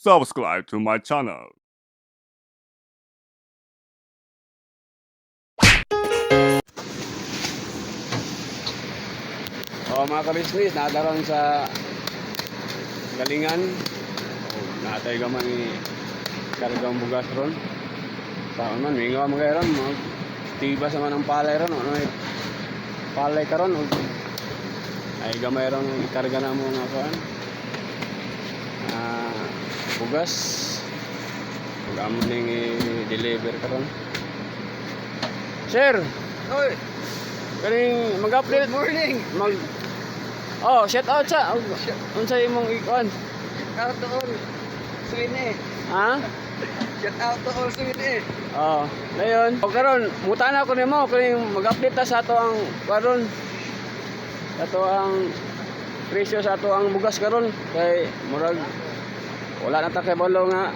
subscribe to my channel. Mga kabisnis, nadaron sa galingan. Natay gaman ni kargang bugas ron. Taon man, mingaw mga ron. Tiba sa man ang palay ron. Palay karon. Ay gamay ron ikarga na mo nga kuan. Bugas. Gamo ning i-deliver karon. Sir. Oy, Kaning mag-update. good morning. Shout out sa. Unsa imong ikuan? Shout out to all Swine. Ha? Shout out to all Swine. Dayon. O karon, mutana ko nimo kung mag-update ta sa ato ang karon. Ato ang presyo sa ato ang bugas karon kay murag wala na ta kay balo nga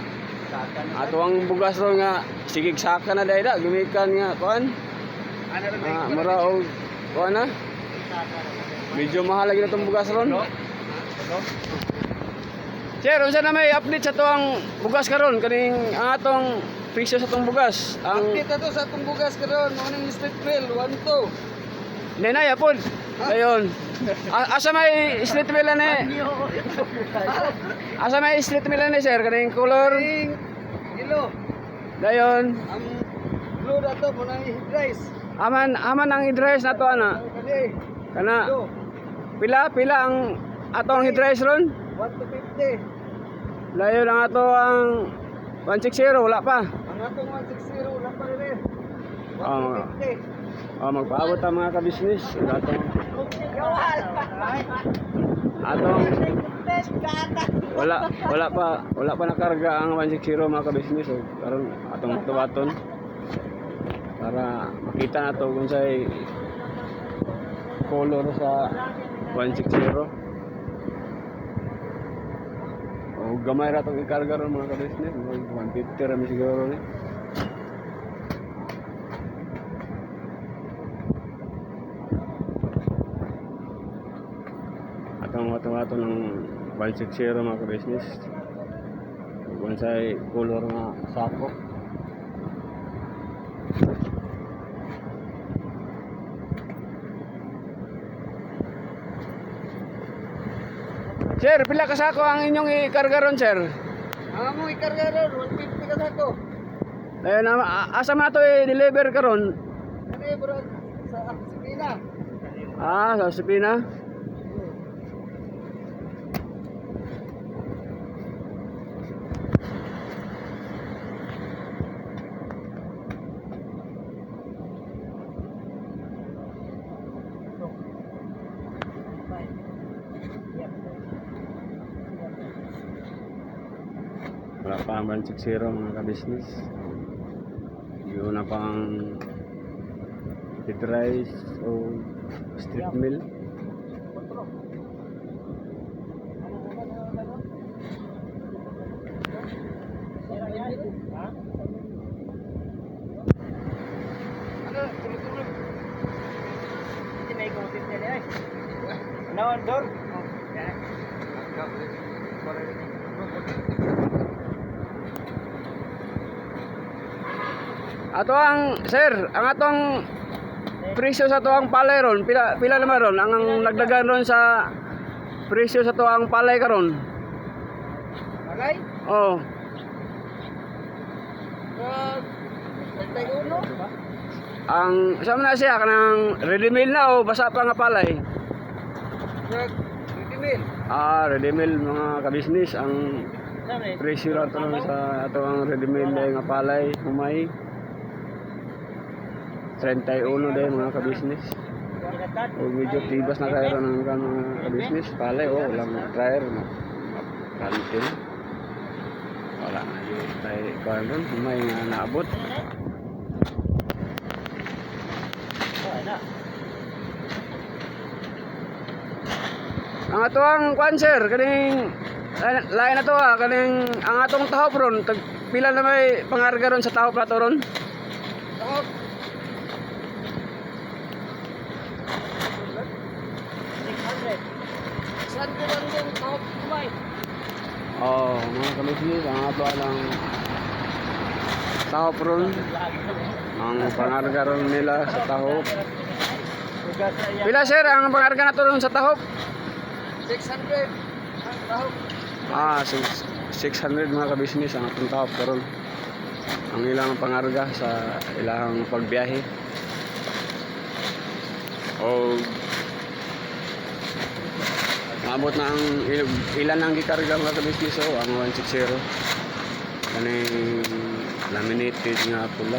ato ang bugas ron nga sigig saka na dayda gimikan nga kuan. Mura og kuan na. Medyo mahal lagi na tong bugas ron. Sir, unsa na may update sa tuang bugas karon kaning ang atong presyo sa tong bugas? Ang Update na to sa atong bugas karon, mo ning street mill 1-2. Nenay apod. Dayon. Asa may street mill ni? Asa may street mill ni sir kaning color? Ring ilo. Dayon. Ang blue na to mo nang i-dries. Aman ang hidrice na to ana. Kani. Kana Ilo. pila ang atong hidrice ron? 1-50. Dayon ang ato ang 160 wala pa. Ang atong 160 wala pa rin. Ah, 150. magpaabot ang mga kabisnes. Atong wala pa nakarga ang 160 mga kabisnes. So, karon atong tuwaton para makita nato kung say color sa 160. O gamay ra tong ikarga ron mga kabisnes. 150 ra mi siguro ni. Atong ng 160 mga ka-business. Kung sa'y color nga sako. Sir, pila ka sako ang inyong ikarga ron, sir? Ang mo ikarga ron 150 ka sako. Ayun, asa man ito i-deliver karon? Kani bro sa Pina. Sa Sipina. Wala pa ang 160 mga ka-business. Yun na pang hidrice o strip mill. Ato ang sir, ang atong presyo sa tuang palay ron, pila naman ron ang nagdagan ron sa presyo sa tuang palay karon. Alay? Oh, 31 ba? ang sama na siya kanang ready meal na o basa pa nga palay. Nag 30 mil. Ready meal mga ka-business ang presyo ra to sa ato ang ready meal nga palay humay 31 din mga ka-business. O medyo tibas na kayo ng mga ka-business palay walang dryer na kantin. Wala na yung tayo kuhan ron humay nga naabot. Ang atong kuan sir kaning lain na to kaning ang atong tahop ron pila na may pangarga ron sa tahop nato ron. Ako. Saan ko lang yung top kumay? Oh, mga kabisnes, ang ato lang tahop ron. Ang pangarga ron nila sa tahop. Pila sir ang pangarga na to ron sa tahop? 600. Tahop. 600 mga kabisnes ang atong tahop karon. Ang ilang pangarga sa ilang pagbiyahe. O maabot na ang ilan ang gikarga mga kabisnes ang 160. Kaning laminated nga pula.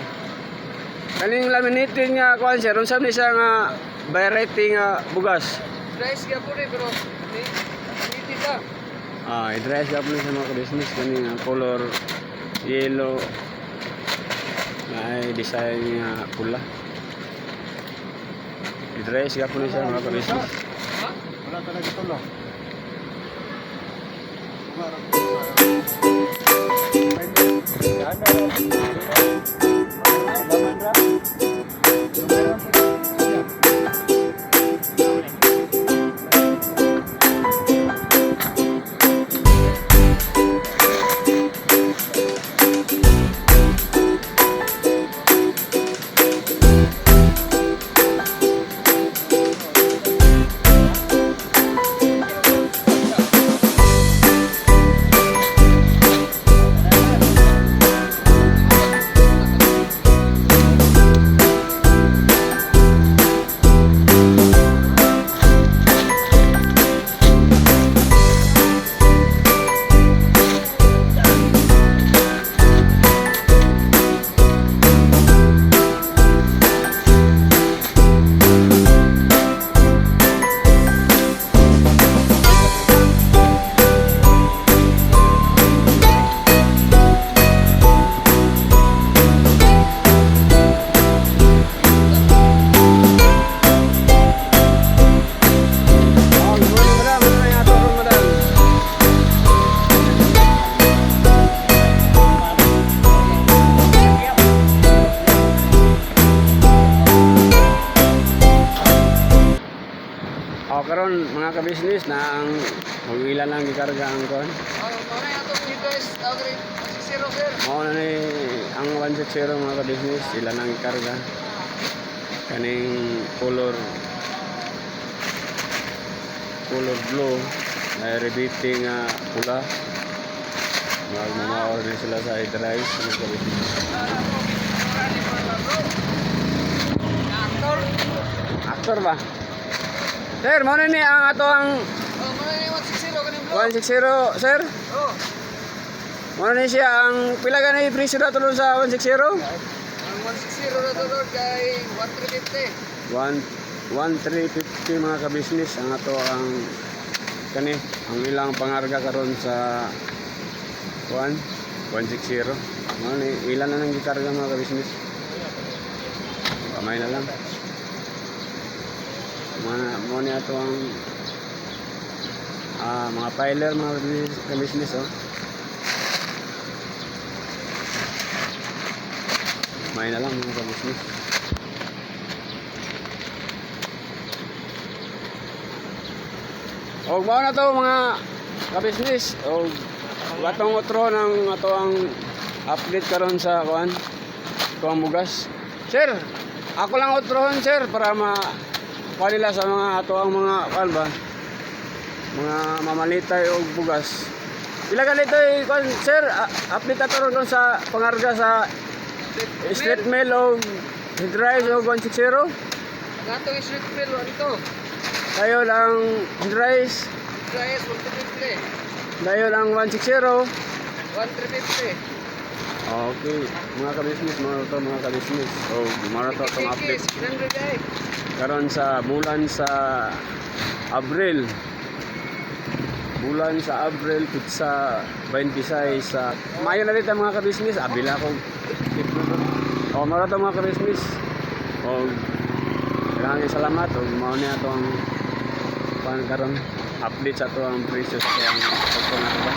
Kaning laminated nga kuan sir, unsa ni siya nga variety nga bugas? Price kaya po rin, pero hindi ka. I-dress up na sa mga business kaning color yellow na ay design nga pula. I-dress up na sa mga business. Wala talaga ito lang. Karon mga kabisnes na ang ilan lang gikarga ang kuan. Mana yung itong price? Tawag rin, 160 sir. Mao na ni ang 160 mga kabisnes ilan lang gikarga. Kaning color blue na rebating nga pula. Magmamaor na sila sa i-drive mga kabisnes. Aktor ba? Sir, mo ni ang ato ang Mana yung 160 kaning blue? 160 sir? Oh. Mo ni siya ang pila ganay presyo na tulong sa 160? Ang 160 na doon kay 1,350. 1,350 mga kabisnes ang ato ang kani ang ilang pangarga karon sa 160. Mo ni ilan na nang gikarga mga kabisnes? Kamay na lang. Mo ni ato ang mga piler mga kabisnes oh. Kamay na lang mga kabisnes. O mao na to mga kabisnes o batong utro ng ato ang update karon sa kuan tuang bugas. Sir, ako lang utrohon sir para nila sa mga ato ang mga kuan ba mga mamalitay o bugas. Pila ganito kuan sir, update ato ron sa pangarga sa street mill o hydrice o 160. Gato yung street mill, ano ito? Tayo lang hydrice. Price 1,350. Tayo lang 160. 1,350. Okay, mga kabisnes, mga kabisnes. So, mga to itong update. 600 ay. Karon sa bulan sa Abril. Bulan sa Abril, pizza 26 sa Mayo na dito mga kabisnes. Abila ko. O, mga to mga kabisnes. O, kailangan salamat. O, mao niya itong karon update sa ito ang presyo sa itong pagpunat ba.